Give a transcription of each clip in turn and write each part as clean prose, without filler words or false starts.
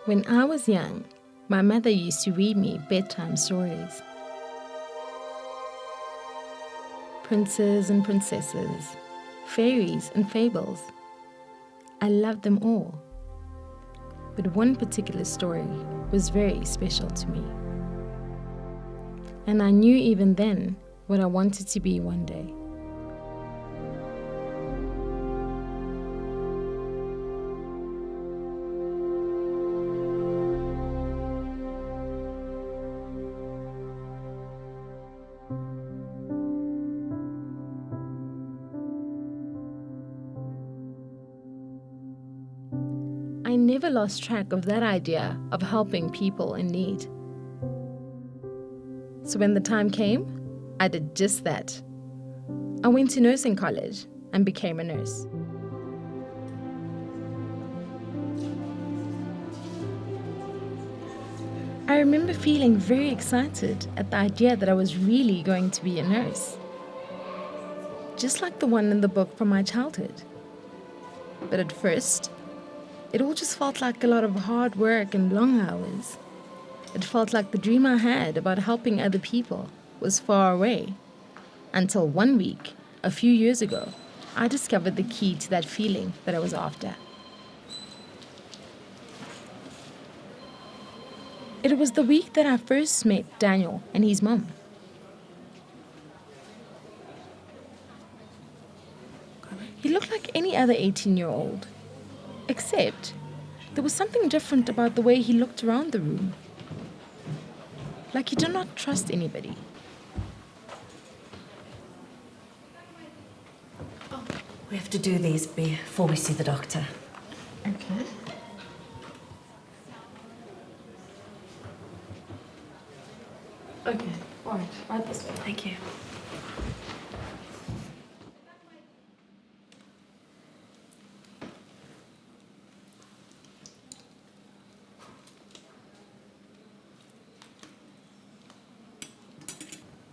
When I was young, my mother used to read me bedtime stories. Princes and princesses, fairies and fables. I loved them all. But one particular story was very special to me. And I knew even then what I wanted to be one day. I never lost track of that idea of helping people in need. So when the time came, I did just that. I went to nursing college and became a nurse. I remember feeling very excited at the idea that I was really going to be a nurse, just like the one in the book from my childhood. But at first, it all just felt like a lot of hard work and long hours. It felt like the dream I had about helping other people was far away. Until one week, a few years ago, I discovered the key to that feeling that I was after. It was the week that I first met Daniel and his mum. He looked like any other 18-year-old, except there was something different about the way he looked around the room. Like he did not trust anybody. We have to do these before we see the doctor. Okay. Okay, all right this way. Thank you.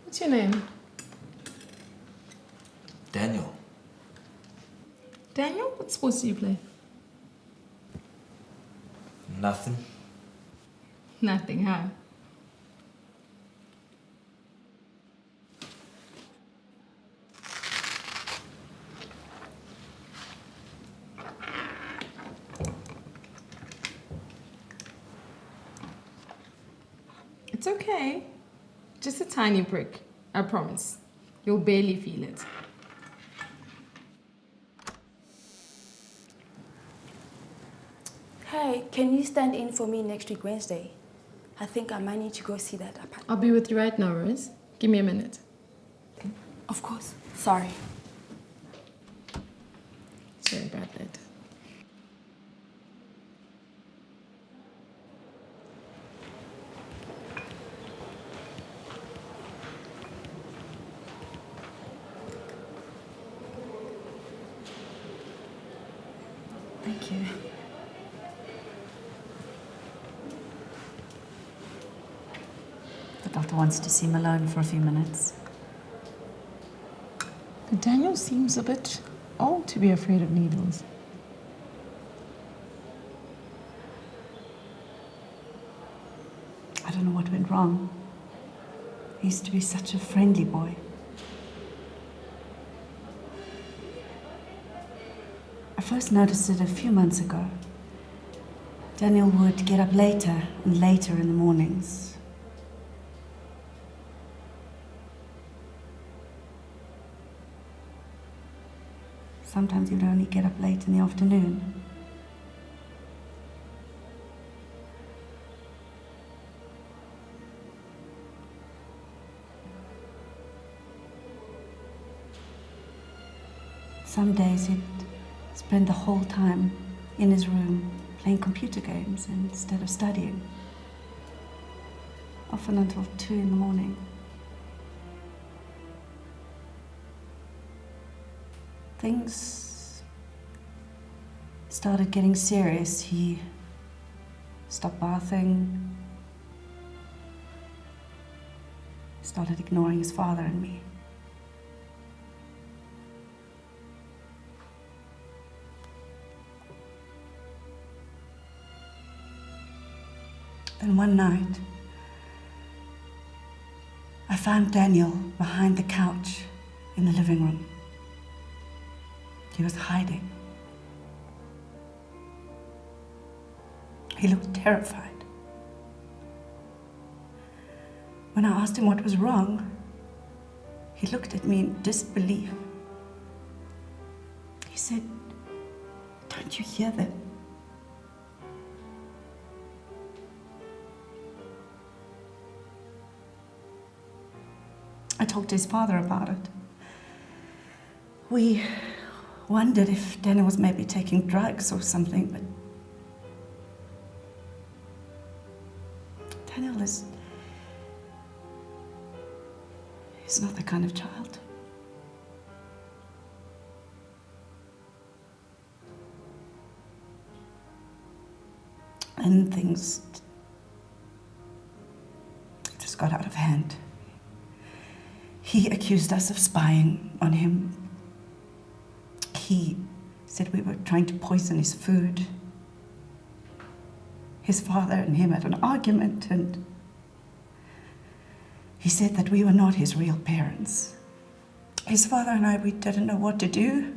What's your name? Daniel. Daniel? What sports do you play? Nothing. Nothing, huh? It's okay. Just a tiny prick, I promise. You'll barely feel it. Hey, can you stand in for me next week Wednesday? I think I might need to go see that apartment. I'll be with you right now, Rose. Give me a minute. Of course. Sorry. Sorry about that. Thank you. The doctor wants to see him alone for a few minutes. Daniel seems a bit old to be afraid of needles. I don't know what went wrong. He used to be such a friendly boy. I first noticed it a few months ago. Daniel would get up later and later in the mornings. Sometimes he would only get up late in the afternoon. Some days he'd spend the whole time in his room playing computer games instead of studying. Often until 2 in the morning. Things started getting serious. He stopped bathing, started ignoring his father and me. Then one night, I found Daniel behind the couch in the living room. He was hiding. He looked terrified. When I asked him what was wrong, he looked at me in disbelief. He said, "Don't you hear them?" I talked to his father about it. We wondered if Daniel was maybe taking drugs or something, but Daniel is not the kind of child. And things just got out of hand. He accused us of spying on him. He said we were trying to poison his food. His father and him had an argument, and he said that we were not his real parents. His father and I, we didn't know what to do.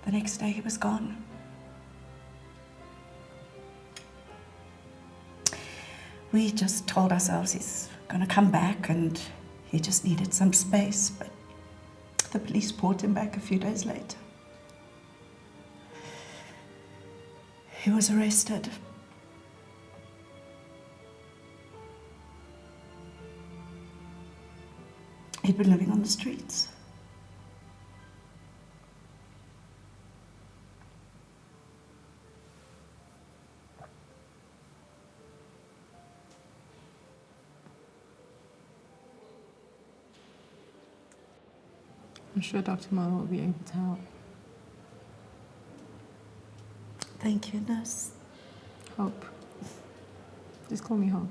The next day he was gone. We just told ourselves he's going to come back and he just needed some space, but the police brought him back a few days later. He was arrested. He'd been living on the streets. I'm sure Dr. Marlowe will be able to help. Thank you, nurse. Hope. Just call me Hope.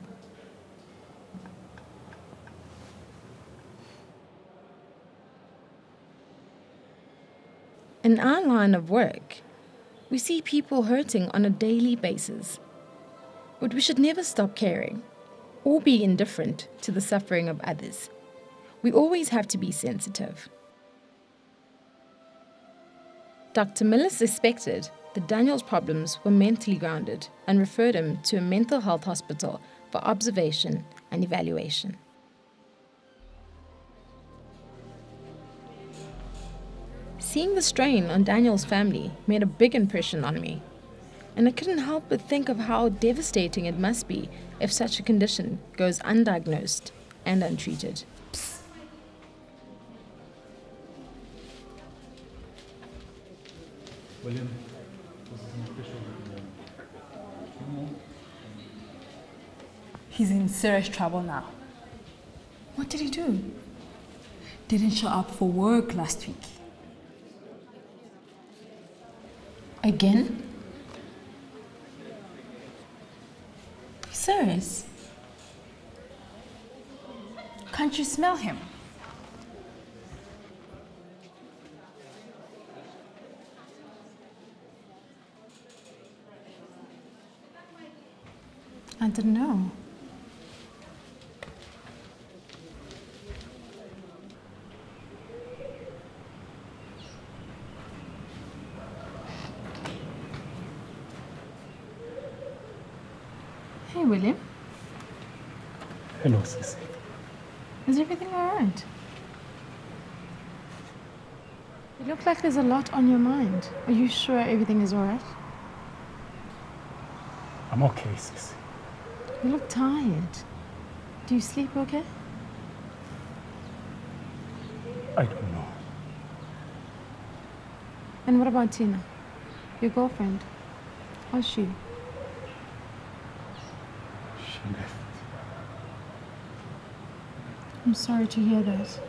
In our line of work, we see people hurting on a daily basis. But we should never stop caring or be indifferent to the suffering of others. We always have to be sensitive. Dr. Miller suspected that Daniel's problems were mentally grounded and referred him to a mental health hospital for observation and evaluation. Seeing the strain on Daniel's family made a big impression on me, and I couldn't help but think of how devastating it must be if such a condition goes undiagnosed and untreated. William, this is an official. He's in serious trouble now. What did he do? Didn't show up for work last week. Again? Serious? Can't you smell him? I didn't know. Hey, William. Hello, Sissy. Is everything all right? You look like there's a lot on your mind. Are you sure everything is all right? I'm okay, Sissy. You look tired. Do you sleep okay? I don't know. And what about Tina, your girlfriend? How's she? She left. I'm sorry to hear that.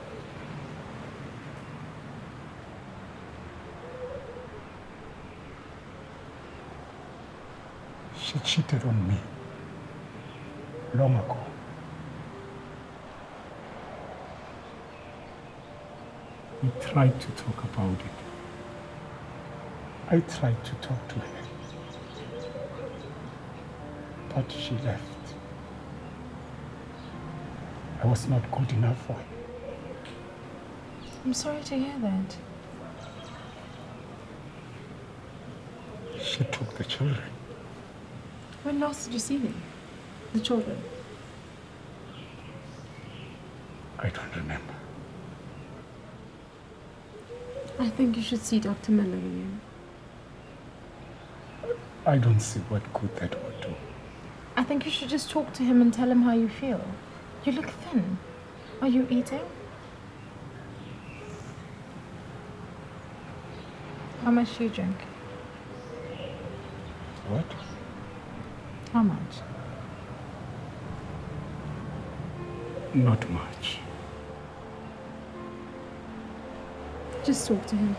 She cheated on me long ago. We tried to talk about it. I tried to talk to her. that she left. I was not good enough for her. I'm sorry to hear that. She took the children. When last did you see them? The children? I don't remember. I think you should see Dr. Miller, William. I don't see what good that would do. I think you should just talk to him and tell him how you feel. You look thin. Are you eating? How much do you drink? What? How much? Not much. Just talk to him.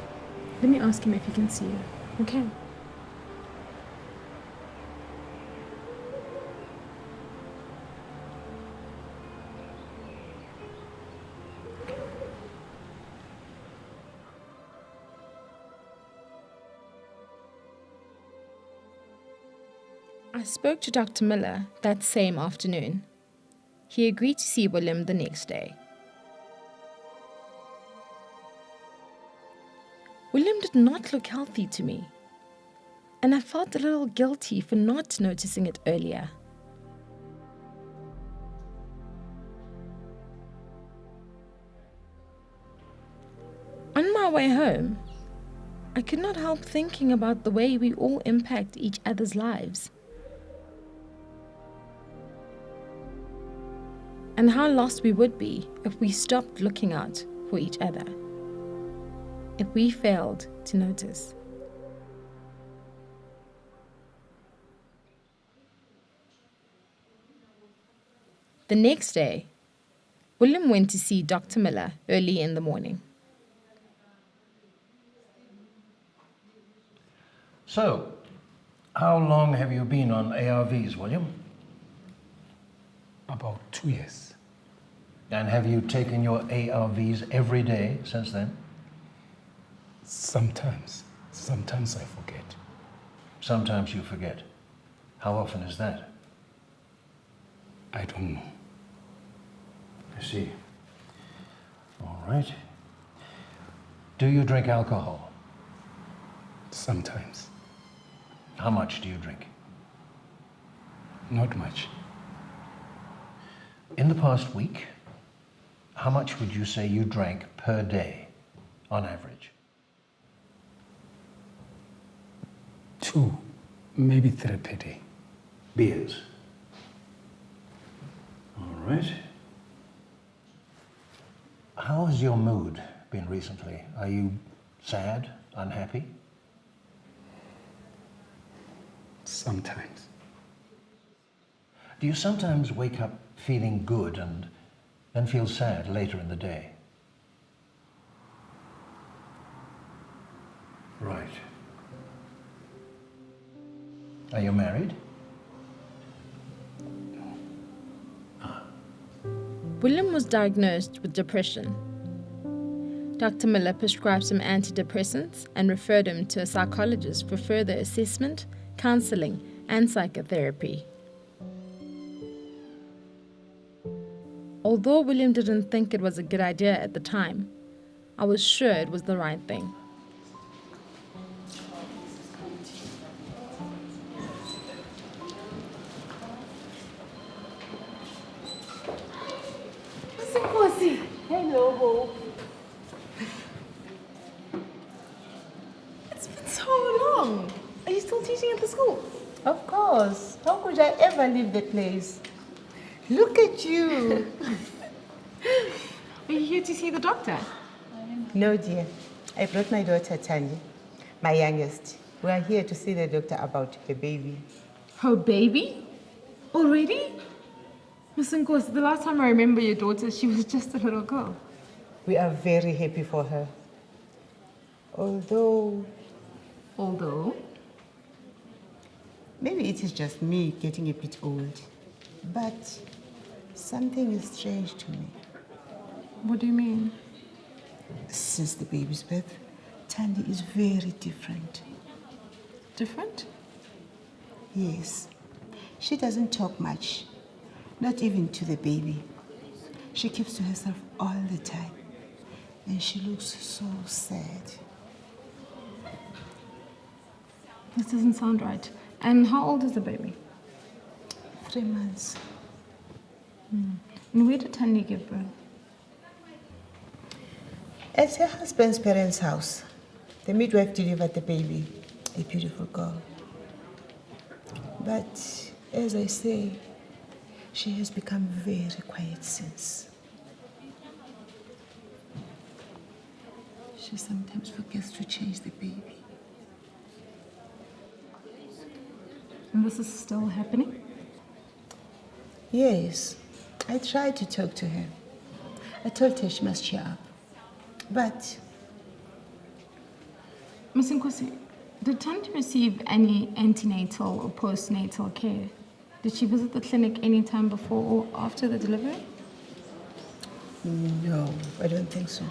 Let me ask him if he can see you. Okay? I spoke to Dr. Miller that same afternoon. He agreed to see William the next day. William did not look healthy to me, and I felt a little guilty for not noticing it earlier. On my way home, I could not help thinking about the way we all impact each other's lives. And how lost we would be if we stopped looking out for each other. If we failed to notice. The next day, William went to see Dr. Miller early in the morning. So, how long have you been on ARVs, William? About 2 years. And have you taken your ARVs every day since then? Sometimes I forget. Sometimes you forget. How often is that? I don't know. I see. All right. Do you drink alcohol? Sometimes. How much do you drink? Not much. In the past week, how much would you say you drank per day, on average? 2, maybe 3 per day. Beers. All right. How has your mood been recently? Are you sad, unhappy? Sometimes. Do you sometimes wake up feeling good and then feel sad later in the day? Right. Are you married? William was diagnosed with depression. Dr. Miller prescribed some antidepressants and referred him to a psychologist for further assessment, counseling, and psychotherapy. Although William didn't think it was a good idea at the time, I was sure it was the right thing. Hello, Hope. It's been so long. Are you still teaching at the school? Of course. How could I ever leave the place? Look at you. Are you here to see the doctor? No, dear. I brought my daughter, Tanya, my youngest. We are here to see the doctor about her baby. Her baby? Already? Miss Nkosi, the last time I remember your daughter, she was just a little girl. We are very happy for her. Although, maybe it is just me getting a bit old. But something is strange to me. What do you mean? Since the baby's birth, Tandy is very different. Different? Yes. She doesn't talk much, not even to the baby. She keeps to herself all the time, and she looks so sad. This doesn't sound right. And how old is the baby? 3 months. And where did Thandi give birth? At her husband's parents' house, the midwife delivered the baby, a beautiful girl. But, as I say, she has become very quiet since. She sometimes forgets to change the baby. And this is still happening? Yes, I tried to talk to her. I told her she must cheer up. But Ms. Nkosi, did Thandi receive any antenatal or postnatal care? Did she visit the clinic any time before or after the delivery? no, I don't think so.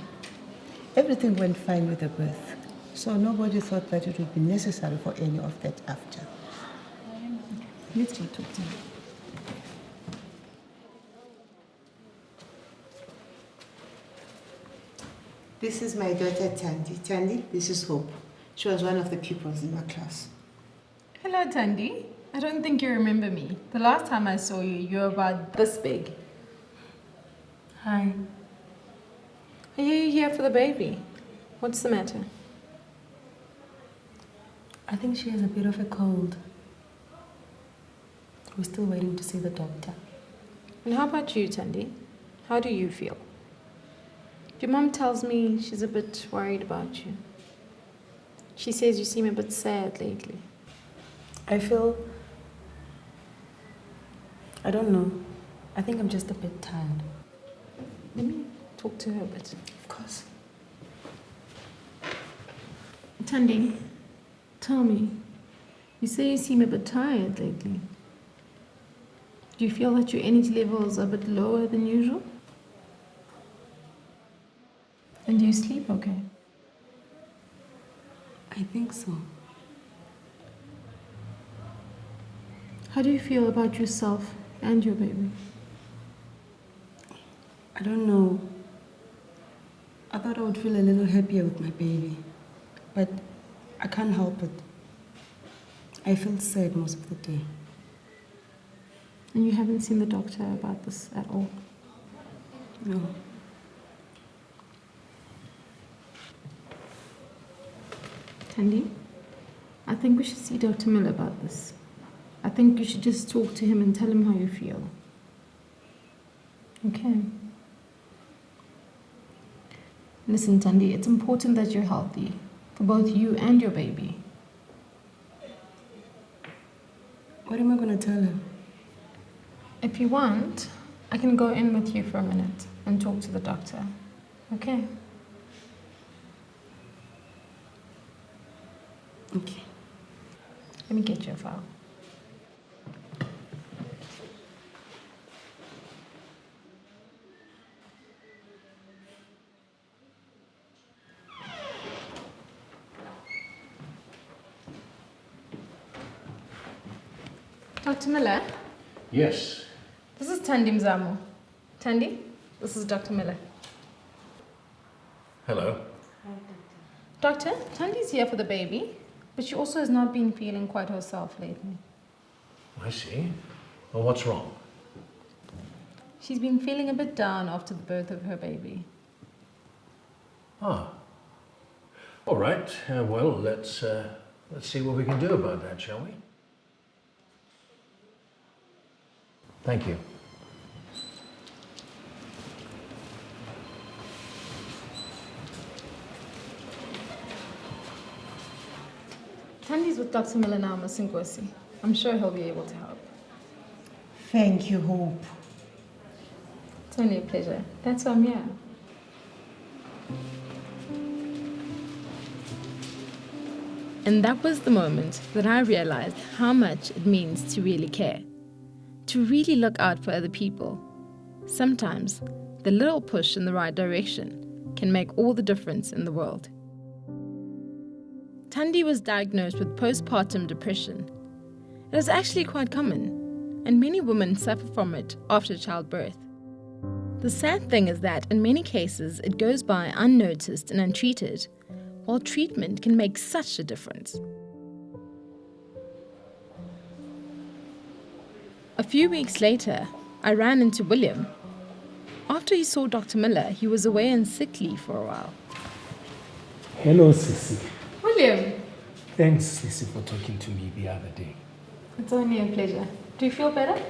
Everything went fine with the birth, so nobody thought that it would be necessary for any of that after. Let's go talk to her. This is my daughter Thandi. Thandi, this is Hope. She was one of the pupils in my class. Hello, Thandi. I don't think you remember me. The last time I saw you, you were about this big. Hi. Are you here for the baby? What's the matter? I think she has a bit of a cold. We're still waiting to see the doctor. And how about you, Thandi? How do you feel? Your mom tells me she's a bit worried about you. She says you seem a bit sad lately. I don't know. I think I'm just a bit tired. Let me talk to her a bit. Of course. Thandi, tell me, you say you seem a bit tired lately. Do you feel that your energy levels are a bit lower than usual? And do you sleep okay? I think so. How do you feel about yourself and your baby? I don't know. I thought I would feel a little happier with my baby, but I can't help it. I feel sad most of the day. And you haven't seen the doctor about this at all? No. Thandi, I think we should see Dr. Miller about this. I think you should just talk to him and tell him how you feel. Okay. Listen, Thandi, it's important that you're healthy for both you and your baby. What am I going to tell him? If you want, I can go in with you for a minute and talk to the doctor. Okay? Okay. Let me get your file. Dr. Miller? Yes. This is Thandi Mzamo. Thandi, this is Dr. Miller. Hello. Doctor, Thandi's here for the baby, but she also has not been feeling quite herself lately. I see. Well, what's wrong? She's been feeling a bit down after the birth of her baby. Ah. All right. Well, let's see what we can do about that, shall we? Thank you. Thandi's with Dr. Miller now, Ms. Nkosi. I'm sure he'll be able to help. Thank you, Hope. It's only a pleasure. That's why I'm here. And that was the moment that I realized how much it means to really care. To really look out for other people. Sometimes, the little push in the right direction can make all the difference in the world. Thandi was diagnosed with postpartum depression. It is actually quite common. and many women suffer from it after childbirth. The sad thing is that in many cases it goes by unnoticed and untreated, while treatment can make such a difference. A few weeks later, I ran into William. After he saw Dr. Miller, he was away on sick leave for a while. Hello, Sissy. William, Thanks, Sissy, for talking to me the other day. it's only a pleasure. Do you feel better?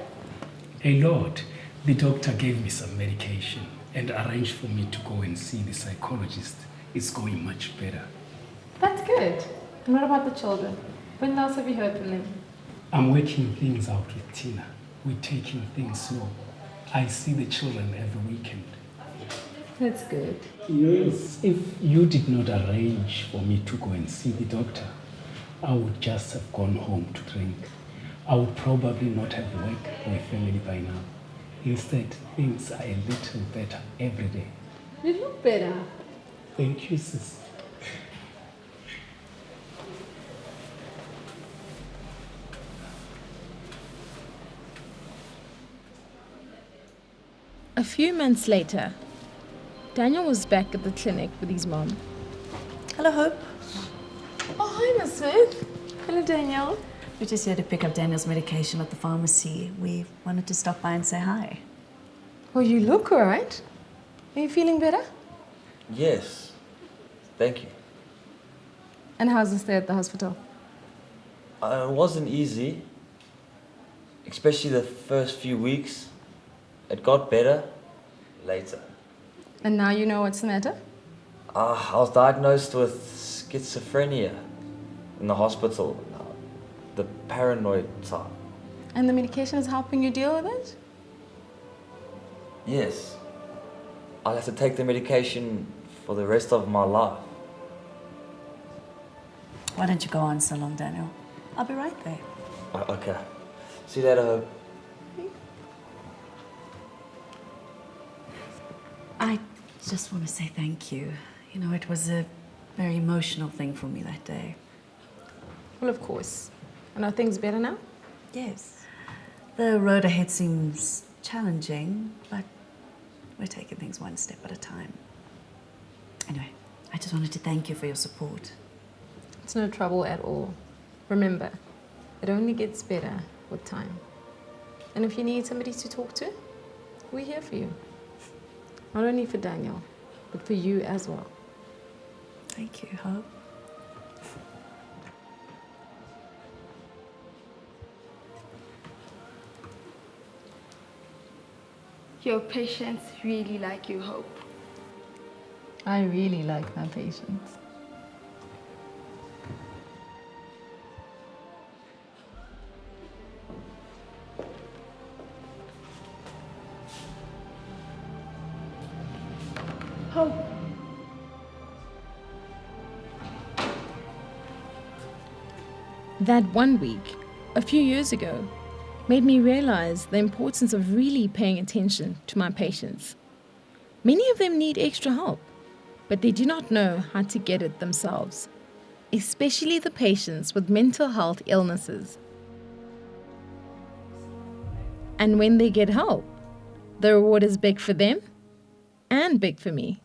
A lot. The doctor gave me some medication and arranged for me to go and see the psychologist. It's going much better. That's good. And what about the children? When last have you heard from them? I'm working things out with Tina. We're taking things slow. I see the children every weekend. That's good. Yes. If you did not arrange for me to go and see the doctor, I would just have gone home to drink. I would probably not have work or a family by now. Instead, things are a little better every day. You look better. Thank you, sis. A few months later, Daniel was back at the clinic with his mom. Hello, Hope. Oh, hi, Miss Smith. Hello, Danielle. We're just here to pick up Daniel's medication at the pharmacy. We wanted to stop by and say hi. Well, you look all right. Are you feeling better? Yes. Thank you. And how's the stay at the hospital? It wasn't easy, especially the first few weeks. It got better later. And now you know what's the matter? I was diagnosed with schizophrenia in the hospital, the paranoid type. And the medication is helping you deal with it? Yes. I'll have to take the medication for the rest of my life. Why don't you go on so long, Daniel? I'll be right there. Okay. See you later, Hope. I just want to say thank you. You know, it was a very emotional thing for me that day. Well, of course. And are things better now? Yes. The road ahead seems challenging, but we're taking things one step at a time. Anyway, I just wanted to thank you for your support. It's no trouble at all. Remember, it only gets better with time. And if you need somebody to talk to, we're here for you. Not only for Daniel, but for you as well. Thank you, Hope. Your patients really like you, Hope. I really like my patients. Hope. That one week, a few years ago, made me realize the importance of really paying attention to my patients. Many of them need extra help, but they do not know how to get it themselves, especially the patients with mental health illnesses. And when they get help, the reward is big for them and big for me.